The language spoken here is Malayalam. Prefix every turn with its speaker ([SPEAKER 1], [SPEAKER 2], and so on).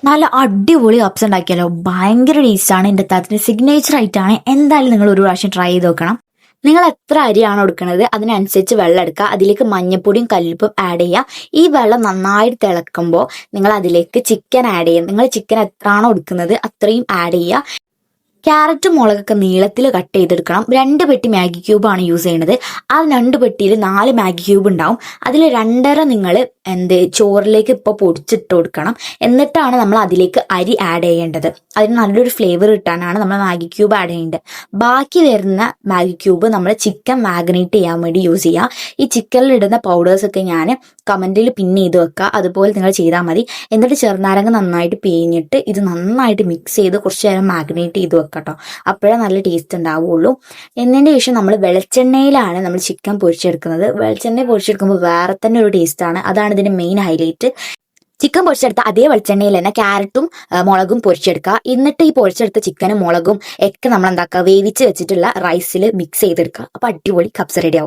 [SPEAKER 1] നല്ല അടിപൊളി കപ്സ് ഉണ്ടാക്കിയാലോ, ഭയങ്കര ടേസ്റ്റാണ്. എൻ്റെ താത്തിന് സിഗ്നേച്ചർ ആയിട്ടാണ്. എന്തായാലും നിങ്ങൾ ഒരു പ്രാവശ്യം ട്രൈ ചെയ്ത് നോക്കണം. നിങ്ങൾ എത്ര അരിയാണോ എടുക്കുന്നത് അതിനനുസരിച്ച് വെള്ളം എടുക്കുക. അതിലേക്ക് മഞ്ഞപ്പൊടിയും കല്ലുപ്പും ആഡ് ചെയ്യുക. ഈ വെള്ളം നന്നായിട്ട് തിളക്കുമ്പോൾ നിങ്ങൾ അതിലേക്ക് ചിക്കൻ ആഡ് ചെയ്യുക. നിങ്ങൾ ചിക്കൻ എത്രയാണോ എടുക്കുന്നത് അത്രയും ആഡ് ചെയ്യുക. ക്യാരറ്റും മുളകൊക്കെ നീളത്തിൽ കട്ട് ചെയ്തെടുക്കണം. 2 പെട്ടി മാഗി ക്യൂബാണ് യൂസ് ചെയ്യുന്നത്. ആ 2 പെട്ടിയിൽ 4 മാഗി ക്യൂബ് ഉണ്ടാവും. അതിൽ 2.5 നിങ്ങൾ ചോറിലേക്ക് ഇപ്പോൾ പൊടിച്ചിട്ട് കൊടുക്കണം. എന്നിട്ടാണ് നമ്മൾ അതിലേക്ക് അരി ആഡ് ചെയ്യേണ്ടത്. അതിന് നല്ലൊരു ഫ്ലേവർ കിട്ടാനാണ് നമ്മൾ മാഗി ക്യൂബ് ആഡ് ചെയ്യേണ്ടത്. ബാക്കി വരുന്ന മാഗി ക്യൂബ് നമ്മൾ ചിക്കൻ മാഗ്നേറ്റ് ചെയ്യാൻ വേണ്ടി യൂസ് ചെയ്യുക. ഈ ചിക്കനിലിടുന്ന പൗഡേഴ്സൊക്കെ ഞാൻ കമൻറ്റിൽ പിൻ ചെയ്ത് വെക്കുക. അതുപോലെ നിങ്ങൾ ചെയ്താൽ മതി. എന്നിട്ട് ചെറുനാരങ്ങ നന്നായിട്ട് പിഴിഞ്ഞിട്ട് ഇത് നന്നായിട്ട് മിക്സ് ചെയ്ത് കുറച്ച് നേരം മാഗ്നേറ്റ് ചെയ്ത് വെക്കുക കേട്ടോ. അപ്പോഴേ നല്ല ടേസ്റ്റ് ഉണ്ടാവുള്ളൂ. എന്നതിൻ്റെ ശേഷം നമ്മൾ വെളിച്ചെണ്ണയിലാണ് നമ്മൾ ചിക്കൻ പൊരിച്ചെടുക്കുന്നത്. വെളിച്ചെണ്ണ പൊരിച്ചെടുക്കുമ്പോൾ വേറെ തന്നെ ഒരു ടേസ്റ്റാണ്. അതാണ് ഇതിൻ്റെ മെയിൻ ഹൈലൈറ്റ്. ചിക്കൻ പൊരിച്ചെടുത്ത അതേ വെളിച്ചെണ്ണയിൽ തന്നെ ക്യാരറ്റും മുളകും പൊരിച്ചെടുക്കുക. എന്നിട്ട് ഈ പൊരിച്ചെടുത്ത ചിക്കനും മുളകും ഒക്കെ നമ്മൾ എന്താക്കുക, വേവിച്ച് വെച്ചിട്ടുള്ള റൈസിൽ മിക്സ് ചെയ്തെടുക്കുക. അപ്പോൾ അടിപൊളി കപ്സ് റെഡി ആവും.